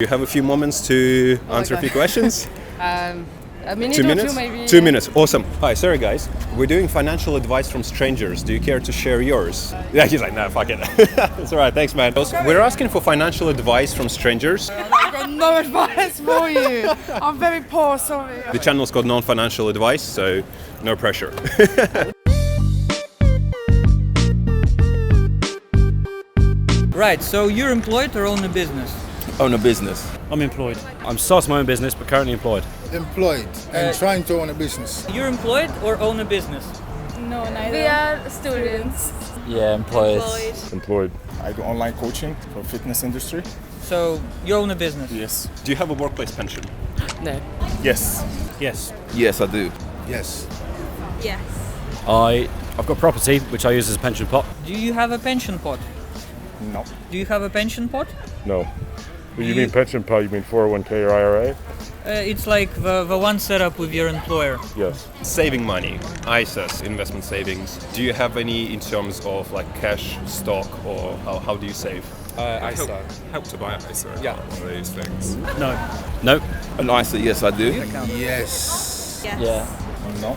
You have a few moments to answer a few questions? A minute 2 or minutes? two maybe. 2 minutes, awesome. Hi, sorry guys. We're doing financial advice from strangers. Do you care to share yours? Yeah, he's like, nah, fuck it. That's alright, thanks man. We're asking for financial advice from strangers. I've got no advice for you. I'm very poor, sorry. The channel's called Non-Financial Advice, so no pressure. Right, so you're employed or own a business? Own a business. I'm employed. I'm starting my own business, but currently employed. Employed and trying to own a business. You're employed or own a business? No, neither. We are students. Yeah, employed. Employed. I do online coaching for fitness industry. So you own a business? Yes. Do you have a workplace pension? No. Yes. Yes. Yes, I do. Yes. Yes. I've got property, which I use as a pension pot. Do you have a pension pot? No. Do you have a pension pot? No. You mean pension pot? You mean 401k or IRA? It's like the one set up with your employer. Yes. Saving money, ISAs, investment savings. Do you have any in terms of like cash, stock, or how do you save? ISA. Help to buy ISA. Yeah. One of these things. No. Nope. An ISA, yes, I do. Yes. Yeah. No.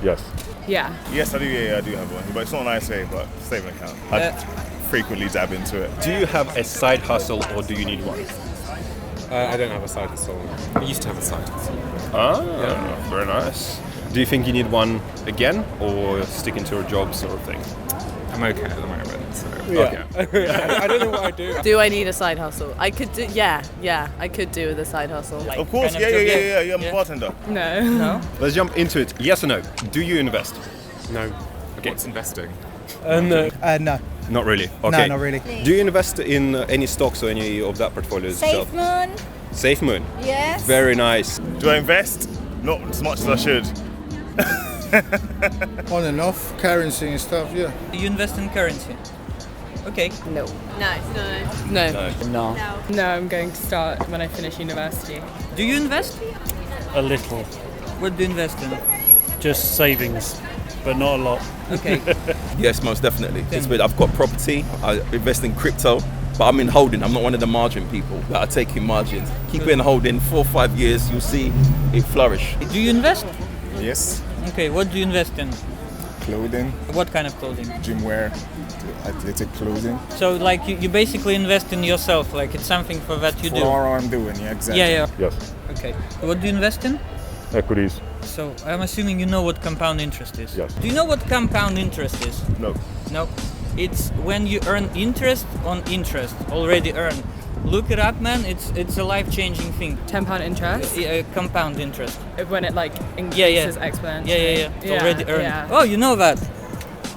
Yes. Yeah. Yes, I do. Yeah, I do have one, but it's not an ISA, but saving account. I frequently dab into it. Do you have a side hustle or do you need one? I don't have a side hustle. I used to have a side hustle. Very nice. Do you think you need one again or sticking to your job sort of thing? I'm okay at the moment, so. Okay. I don't know what I do. Do I need a side hustle? I could do, yeah, I could do with a side hustle. Of course, kind of yeah. I'm a bartender. No. No? Let's jump into it. Yes or no? Do you invest? No. Okay. What's investing? No. Not really. Okay. No, not really. Do you invest in any stocks or any of that portfolio itself? SafeMoon. SafeMoon. Yes. Very nice. Do I invest? Not as much as I should. On and off, currency and stuff, yeah. You invest in currency? Okay. No. No. No. No. No, I'm going to start when I finish university. Do you invest? A little. What do you invest in? Just savings, but not a lot. Okay. Yes, most definitely. It's weird. I've got property. I invest in crypto, but I'm in holding. I'm not one of the margin people that are taking margins. Keep it in holding. 4 or 5 years, you'll see it flourish. Do you invest? Yes. Okay, what do you invest in? Clothing, What kind of clothing? gym wear, athletic clothing. So like you basically invest in yourself, like it's something for that you For do. what I'm doing, yeah, exactly. Yeah. Yes. Okay. What do you invest in? Equities. So I'm assuming you know what compound interest is. Yes. Do you know what compound interest is? No. No. It's when you earn interest on interest already earned. Look it up, man. It's a life-changing thing. £10 interest? Compound interest. When it like increases exponentially. Yeah. It's already earned. Yeah. Oh, you know that.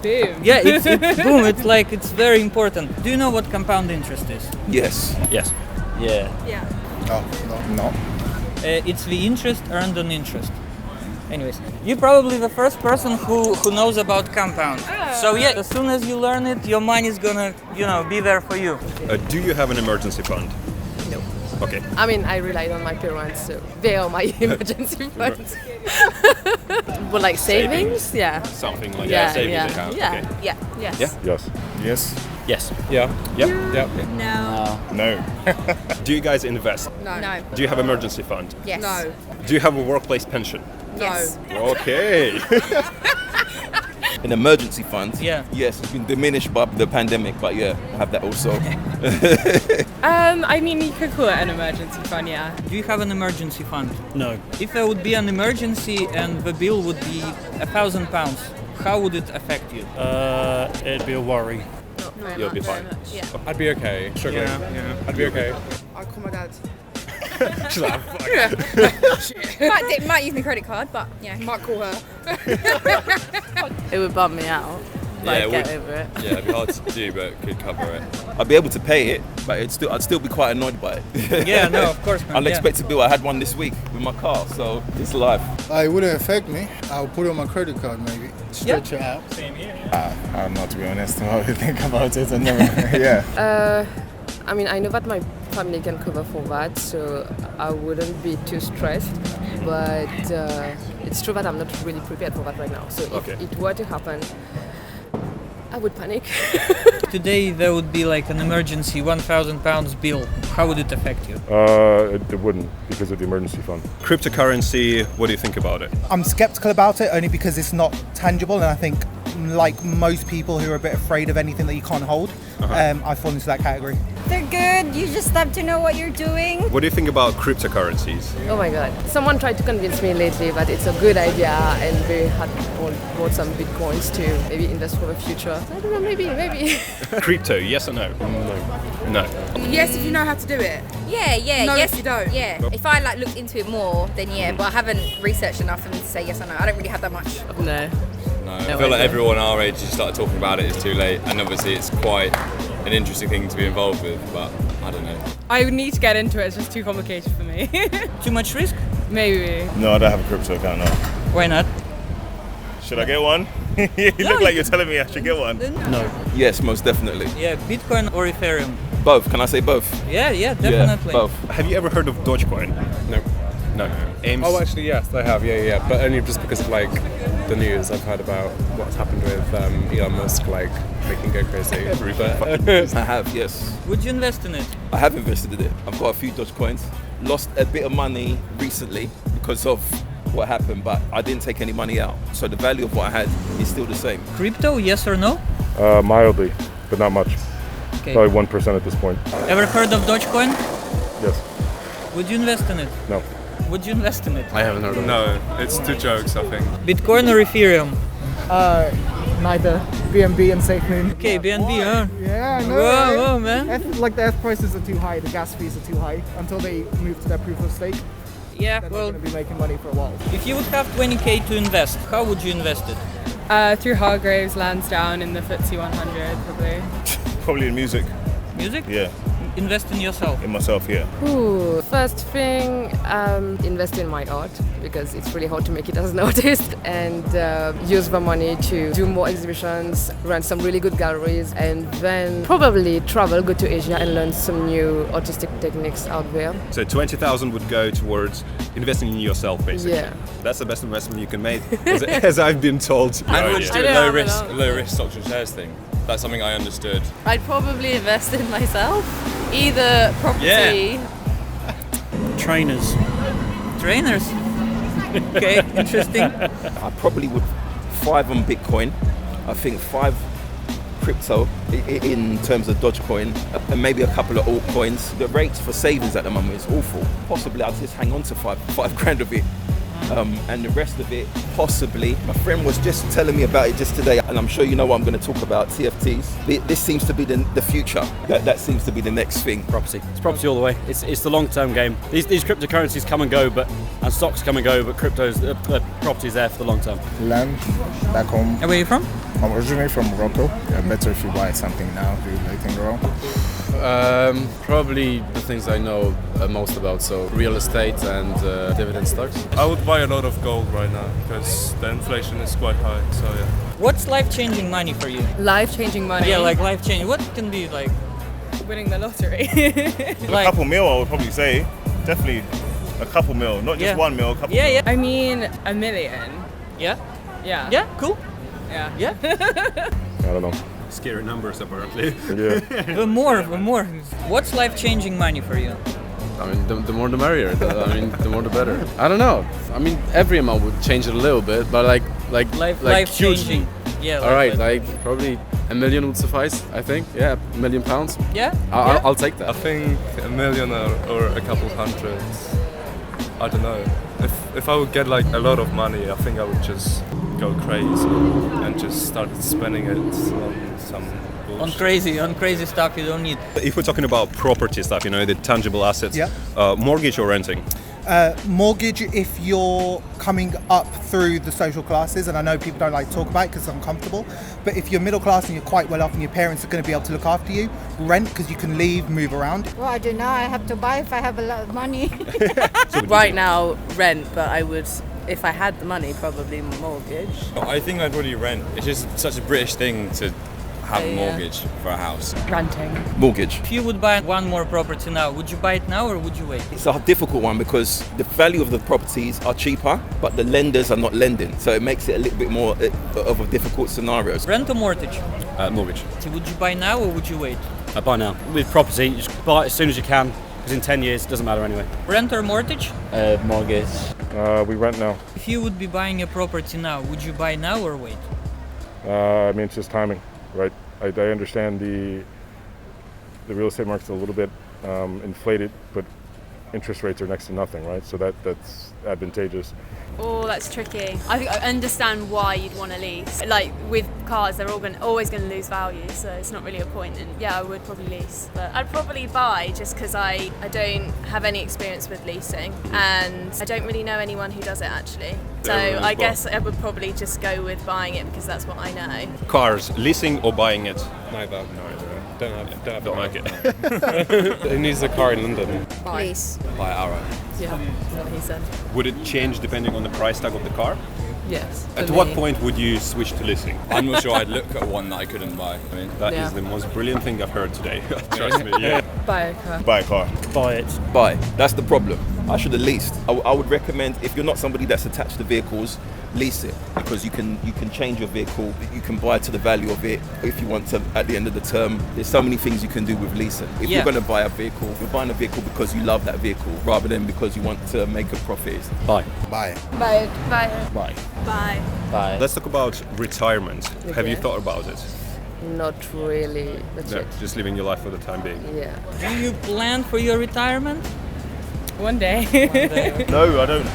Boom. Yeah, it's boom. It's like it's very important. Do you know what compound interest is? Yes. Yes. Yeah. No. It's the interest earned on interest. Anyways, you're probably the first person who knows about compound. So yeah, as soon as you learn it, your money's gonna, be there for you. Do you have an emergency fund? No. Okay. I mean, I relied on my parents, so they are my emergency funds. But like savings? Yeah. Something like Yeah, that. Savings yeah. account. Yeah. Okay. Yeah. Yes. Yeah. Yes. Yes. Yes. Yeah. Yep. No. No. Do you guys invest? No. Do you have emergency fund? Yes. No. Do you have a workplace pension? Yes. Okay. An emergency fund. Yeah. Yes, it's been diminished by the pandemic, but yeah, I have that also. I mean, you could call it an emergency fund, yeah. Do you have an emergency fund? No. If there would be an emergency and the bill would be £1,000, how would it affect you? It'd be a worry. You'll be fine. Yeah. I'd be okay. Struggling. Yeah. I'd be okay. I'll call my dad. She's like, fuck. Might use my credit card, but yeah. Might call her. It would bum me out. But I'd get over it. Yeah, it'd be hard to do, but could cover it. I'd be able to pay it, but I'd still be quite annoyed by it. Yeah, no, of course, man. Unexpected bill. I had one this week with my car, so it's life. It wouldn't affect me. I'll put it on my credit card maybe. Stretch it out. Same here. I'm not, to be honest. I would think about it and never. Yeah. I mean, I know that my family can cover for that, so I wouldn't be too stressed. But it's true that I'm not really prepared for that right now. So if Okay. it were to happen, I would panic. Today there would be like an emergency £1,000 bill. How would it affect you? It wouldn't because of the emergency fund. Cryptocurrency, what do you think about it? I'm skeptical about it only because it's not tangible, and I think, like most people who are a bit afraid of anything that you can't hold, I fall into that category. They're good. You just have to know what you're doing. What do you think about cryptocurrencies? Oh my god. Someone tried to convince me lately that it's a good idea and they had bought some bitcoins to maybe invest for the future. I don't know, maybe. Crypto, yes or no? No. Yes, if you know how to do it. Yeah. No, yes, if you don't. Yeah. If I like looked into it more, then yeah. But I haven't researched enough for me to say yes or no. I don't really have that much. No. I feel like everyone our age who started talking about it is too late, and obviously it's quite an interesting thing to be involved with, but I don't know. I would need to get into it. It's just too complicated for me. Too much risk? Maybe. No, I don't have a crypto account, no. Why not? Should I get one? You look like you're telling me I should get one. No. Yes, most definitely. Yeah, Bitcoin or Ethereum? Both. Can I say both? Yeah, definitely. Yeah, both. Have you ever heard of Dogecoin? No. No. Ames? Oh, actually, yes, I have. Yeah. But only just because of like the news. I've heard about what's happened with Elon Musk, like making go crazy. I have, yes. Would you invest in it? I have invested in it. I've got a few Dogecoins. Lost a bit of money recently because of what happened, but I didn't take any money out. So the value of what I had is still the same. Crypto, yes or no? Mildly, but not much. Okay. Probably 1% at this point. Ever heard of Dogecoin? Yes. Would you invest in it? No. Would you invest in it? I haven't heard of it. No, it's two jokes, I think. Bitcoin or Ethereum? Neither. BNB and SafeMoon. Okay, BNB, huh? Yeah, I know. Whoa, man. Like the Earth prices are too high, the gas fees are too high until they move to their proof of stake. Yeah, They're well, not going to be making money for a while. if you would have 20k to invest, how would you invest it? Through Hargraves, Lansdowne in the FTSE 100, probably. Probably in music. Music? Yeah. Invest in yourself. In myself, yeah. Ooh, first thing, invest in my art because it's really hard to make it as an artist, and use the money to do more exhibitions, run some really good galleries, and then probably travel, go to Asia and learn some new artistic techniques out there. So 20,000 would go towards investing in yourself, basically. Yeah. That's the best investment you can make, as I've been told. And would you do I a don't have low risk stocks and shares thing? That's something I understood. I'd probably invest in myself, either property. Trainers. Okay, interesting. I probably would 5 on Bitcoin. I think 5 crypto in terms of Dogecoin, and maybe a couple of altcoins. The rates for savings at the moment is awful. Possibly I'll just hang on to 5 grand of it. And the rest of it, possibly. My friend was just telling me about it just today, and I'm sure you know what I'm going to talk about, TFTs. This seems to be the future. That seems to be the next thing. Property. It's property all the way. It's the long-term game. These cryptocurrencies come and go, and stocks come and go, but property's there for the long term. Land back home. And where are you from? I'm originally from Morocco. Yeah, better if you buy something now, do late and grow. Probably the things I know most about, so real estate and dividend stocks. I would buy a lot of gold right now because the inflation is quite high, so yeah. What's life-changing money for you? Life-changing money. Yeah, like life-changing. What can be like? Winning the lottery. A couple mil, I would probably say. Definitely a couple mil, not just 1 mil, a couple mil. Yeah. I mean, $1 million. Yeah? Yeah. Yeah, cool. Yeah. I don't know. Scary numbers, apparently. Yeah. The more. What's life-changing money for you? I mean, the more the merrier. The more the better. I don't know. I mean, every amount would change it a little bit, but like Life-changing. Yeah. All right, like probably $1 million would suffice. I think. Yeah, £1 million. Yeah. I'll take that. I think $1 million or a couple hundred. I don't know. If I would get like a lot of money, I think I would just go crazy and just start spending it on some bullshit. On crazy stuff you don't need. If we're talking about property stuff, the tangible assets, mortgage or renting? Mortgage if you're coming up through the social classes, and I know people don't like to talk about it because it's uncomfortable, but if you're middle class and you're quite well off and your parents are going to be able to look after you, rent because you can leave, move around. Well, I don't know. I have to buy if I have a lot of money. Right now, rent, but I would, if I had the money, probably mortgage. I think I'd probably rent. It's just such a British thing to have a mortgage for a house. Renting. Mortgage. If you would buy one more property now, would you buy it now or would you wait? It's a difficult one because the value of the properties are cheaper, but the lenders are not lending. So it makes it a little bit more of a difficult scenario. Rent or mortgage? Mortgage. So would you buy now or would you wait? I buy now. With property, you just buy it as soon as you can, because in 10 years, it doesn't matter anyway. Rent or mortgage? Mortgage. We rent now. If you would be buying a property now, would you buy now or wait? I mean, it's just timing, right? I understand the real estate market's a little bit inflated, but interest rates are next to nothing, right? So that's advantageous. Oh, that's tricky. I think I understand why you'd want to lease. Like with cars, they're always going to lose value, so it's not really a point. And yeah, I would probably lease, but I'd probably buy just because I don't have any experience with leasing, and I don't really know anyone who does it actually. So I guess I would probably just go with buying it because that's what I know. Cars, leasing or buying it? Neither. Don't like it. Who needs a car in London? Lease. Buy Arrow. Yeah, what he said. Would it change depending on the price tag of the car? Yes. At what point would you switch to leasing? I'm not sure I'd look at one that I couldn't buy. I mean, That is the most brilliant thing I've heard today. Trust me. Yeah. Buy a car. Buy a car. Buy it. Buy. That's the problem. I should have leased. I would recommend, if you're not somebody that's attached to vehicles, lease it, because you can change your vehicle, you can buy to the value of it if you want to at the end of the term. There's so many things you can do with leasing. If you're going to buy a vehicle, you're buying a vehicle because you love that vehicle rather than because you want to make a profit. Buy. Buy it. Buy it. Buy it. Buy. Buy. Buy. Let's talk about retirement. Have you thought about it? Not really. Not No, yet. just living your life for the time being. Yeah. Do you plan for your retirement? One day. No, I don't.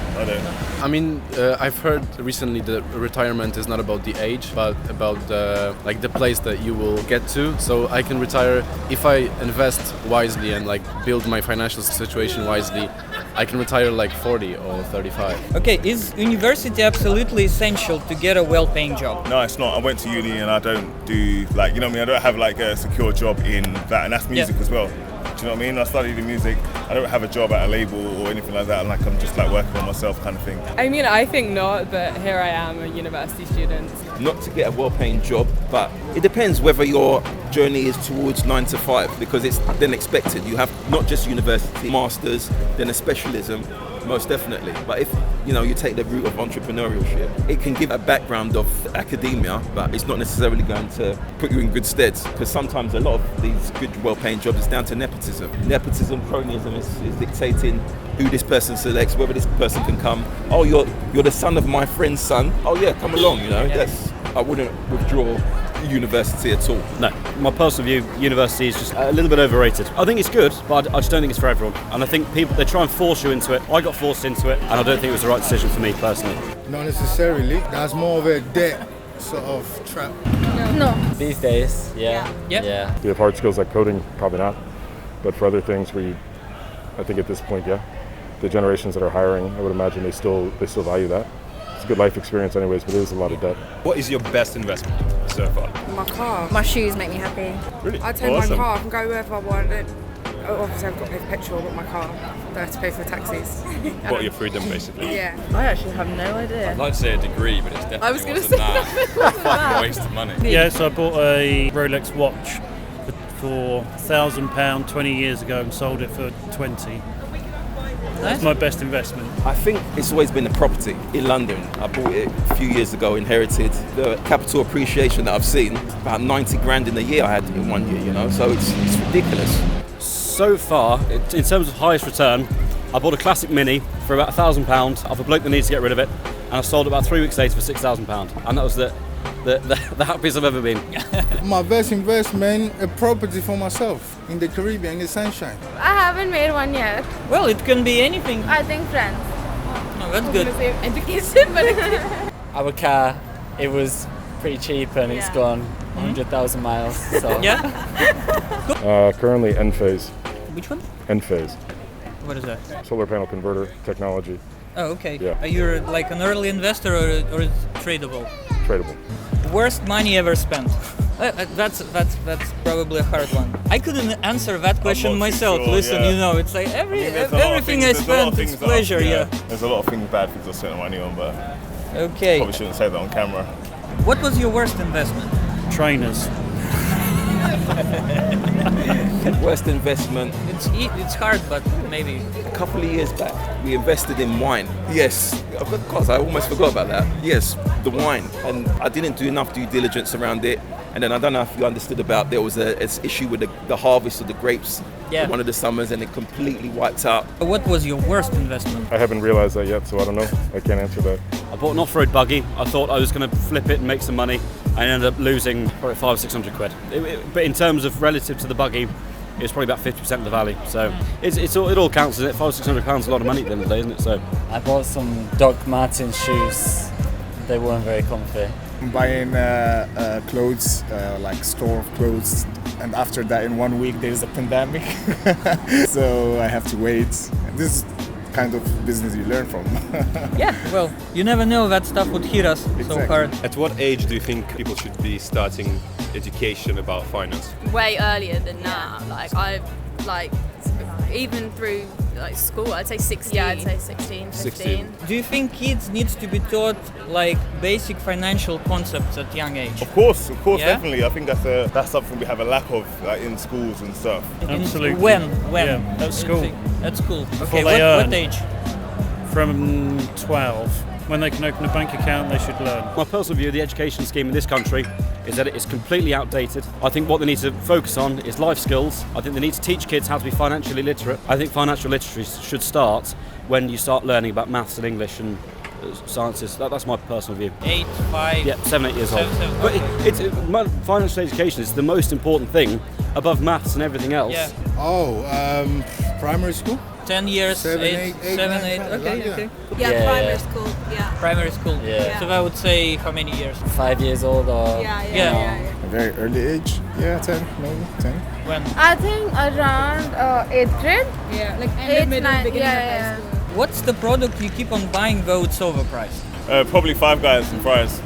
I mean, I've heard recently that retirement is not about the age, but about the place that you will get to. So I can retire if I invest wisely and build my financial situation wisely. I can retire 40 or 35. Okay, is university absolutely essential to get a well-paying job? No, it's not. I went to uni and I don't do I don't have a secure job in that, and that's music as well. Do you know what I mean? I studied in music. I don't have a job at a label or anything like that. I'm just working on myself kind of thing. I mean, I think not, but here I am, a university student. Not to get a well-paying job, but it depends whether your journey is towards 9 to 5, because it's then expected. You have not just university, masters, then a specialism, most definitely. But if you take the route of entrepreneurship, it can give a background of academia, but it's not necessarily going to put you in good stead, because sometimes a lot of these good, well-paying jobs is down to nepotism. Nepotism, cronyism is dictating who this person selects, whether this person can come. Oh, you're the son of my friend's son. Oh yeah, come along. I wouldn't withdraw university at all. No, my personal view, university is just a little bit overrated. I think it's good, but I just don't think it's for everyone. And I think people, they try and force you into it. I got forced into it, and I don't think it was the right decision for me personally. Not necessarily. That's more of a debt sort of trap. No. These days, yeah. Yeah. Do you have hard skills like coding? Probably not. But for other things, I think at this point, yeah. The generations that are hiring, I would imagine they still value that. It's a good life experience anyways, but it is a lot of debt. What is your best investment so far? My car. My shoes make me happy. Really? I take my car, I can go wherever I want. Obviously I've got to pay for petrol, but my car, I don't have to pay for the taxis. What, your freedom basically? Yeah. I actually have no idea. I'd like to say a degree, but it's definitely I was gonna wasn't say that. Fucking waste of money. Yeah, so I bought a Rolex watch for £1,000 20 years ago and sold it for 20. That's my best investment. I think it's always been a property in London. I bought it a few years ago, inherited. The capital appreciation that I've seen, about 90 grand in a year I had in 1 year, so it's ridiculous. So far, in terms of highest return, I bought a classic Mini for about £1,000 off a bloke that needs to get rid of it, and I sold it about 3 weeks later for £6,000, and that was the happiest I've ever been. My best investment, a property for myself in the Caribbean, in the sunshine. I haven't made one yet. Well, it can be anything. I think friends. No, that's good. Education, but Our car, it was pretty cheap and it's gone 100,000 miles. So. Yeah. Currently Enphase. Which one? Enphase. What is that? Solar panel converter technology. Oh, okay. Yeah. Are you an early investor or tradable? Tradable. Worst money ever spent? That's probably a hard one. I couldn't answer that question myself. Sure, Listen, it's like everything I spent is pleasure. Yeah. There's a lot of bad things I spent money on, but Okay. probably shouldn't say that on camera. What was your worst investment? Trainers. Worst investment. It's hard, but maybe. A couple of years back, we invested in wine. Yes, of course, I almost forgot about that. Yes, the wine. And I didn't do enough due diligence around it. And then I don't know if you understood about there was an issue with the harvest of the grapes in one of the summers, and it completely wiped out. What was your worst investment? I haven't realized that yet, so I don't know. I can't answer that. I bought an off-road buggy. I thought I was going to flip it and make some money. I ended up losing probably 500-600 quid. But in terms of relative to the buggy, it's probably about 50% of the value. So it all counts, isn't it? £500-600 is a lot of money at the end of the day, isn't it? So I bought some Doc Martens shoes. They weren't very comfy. I'm buying clothes, like store of clothes, and after that in 1 week there's a pandemic, so I have to wait. And this is kind of business you learn from. Yeah, well, you never know that stuff would hit us so hard. At what age do you think people should be starting education about finance? Way earlier than now. Even through school, I'd say 16. Yeah, I'd say 16, 15. Do you think kids need to be taught basic financial concepts at young age? Of course, yeah? Definitely. I think that's something we have a lack of in schools and stuff. Absolutely. When? Yeah, at school. At school. Before Okay, what age? From 12. When they can open a bank account, they should learn. My personal view of the education scheme in this country is that it is completely outdated. I think what they need to focus on is life skills. I think they need to teach kids how to be financially literate. I think financial literacy should start when you start learning about maths and English and sciences. That's my personal view. 8, 5? Yeah, 7, 8 years old. But financial education is the most important thing above maths and everything else. Yeah. Primary school? 10 years, 7, 8. Okay. Yeah, primary school. Yeah. Primary school. Yeah. So I would say how many years? 5 years old or... Yeah. A very early age. Yeah, 10, maybe 10. When? I think around 8th grade. Yeah, like end of middle, beginning of high school. What's the product you keep on buying though it's overpriced? Probably Five Guys and fries.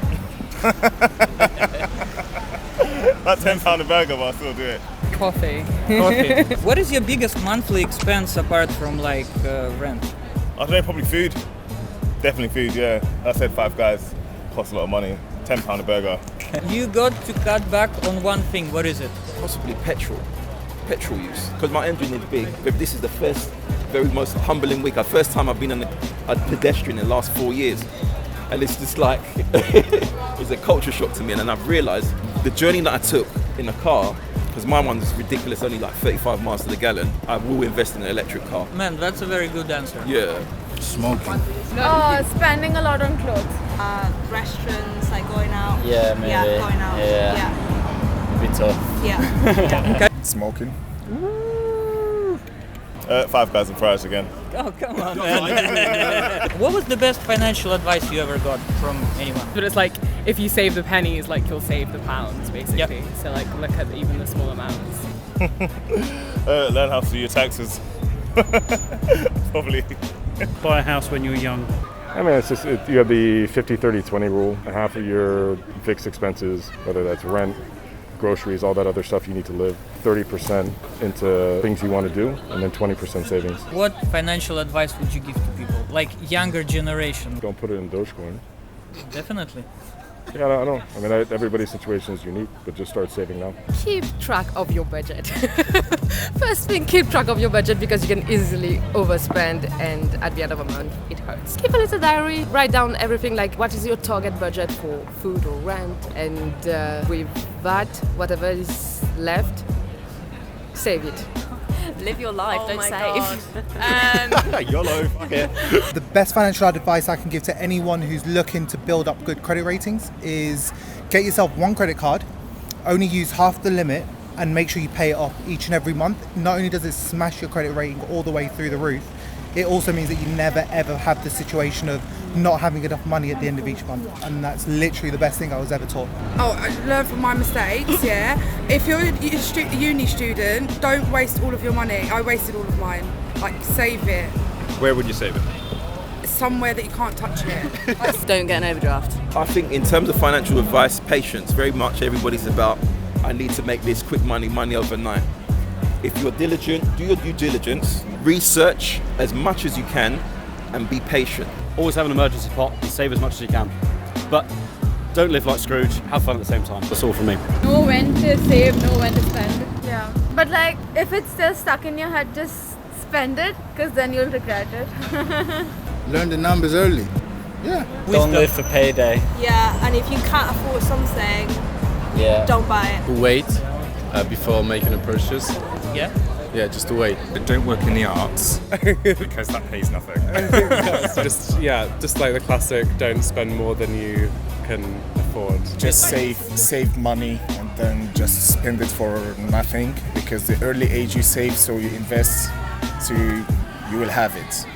That £10 a burger, but I still do it. Coffee. What is your biggest monthly expense apart from rent? I don't know, probably food. Definitely food, yeah. I said Five Guys costs a lot of money. £10 a burger. You got to cut back on one thing. What is it? Possibly petrol use. Because my engine is big. But this is the most humbling week. The first time I've been a pedestrian in the last 4 years. And it's just it's a culture shock to me. And I've realised the journey that I took in a car, because my one's ridiculous, only 35 miles to the gallon, I will invest in an electric car. Man, that's a very good answer. Yeah. Smoking. Spending a lot on clothes. Restaurants, going out. Yeah, maybe. Yeah, going out. Yeah. A bit tough. Yeah. Okay. Smoking. Five Guys and fries again. Oh, come on, man. What was the best financial advice you ever got from anyone? But it's if you save the pennies, you'll save the pounds, basically. Yep. So look at even the small amounts. Learn how to do your taxes. Probably. Buy a house when you're young. I mean, it's just, you have the 50-30-20 rule. Half of your fixed expenses, whether that's rent, groceries, all that other stuff you need to live, 30% into things you want to do, and then 20% savings. What financial advice would you give to people, younger generation? Don't put it in Dogecoin. Definitely. Yeah, I don't. I mean, everybody's situation is unique, but just start saving now. Keep track of your budget. First thing, keep track of your budget because you can easily overspend, and at the end of a month, it hurts. Keep a little diary, write down everything what is your target budget for food or rent, and with that, whatever is left, save it. Live your life, don't save. YOLO, fuck it. The best financial advice I can give to anyone who's looking to build up good credit ratings is get yourself one credit card, only use half the limit, and make sure you pay it off each and every month. Not only does it smash your credit rating all the way through the roof, it also means that you never ever have the situation of not having enough money at the end of each month, and that's literally the best thing I was ever taught. I learned from my mistakes, yeah. If you're a uni student, don't waste all of your money. I wasted all of mine. Save it. Where would you save it? Somewhere that you can't touch it. Don't get an overdraft. I think in terms of financial advice, patience, very much everybody's about, I need to make this quick money overnight. If you're diligent, do your due diligence, research as much as you can, and be patient. Always have an emergency pot and save as much as you can. But don't live like Scrooge, have fun at the same time. That's all from me. Know when to save, know when to spend. Yeah, but like if it's still stuck in your head, just spend it, because then you'll regret it. Learn the numbers early. Yeah. Don't live for payday. Yeah, and if you can't afford something, don't buy it. Wait before making a purchase. Yeah? Yeah, just to wait. Don't work in the arts because that pays nothing. just like the classic, don't spend more than you can afford. Just save money and then just spend it for nothing, because the early age you save, so you invest, so you will have it.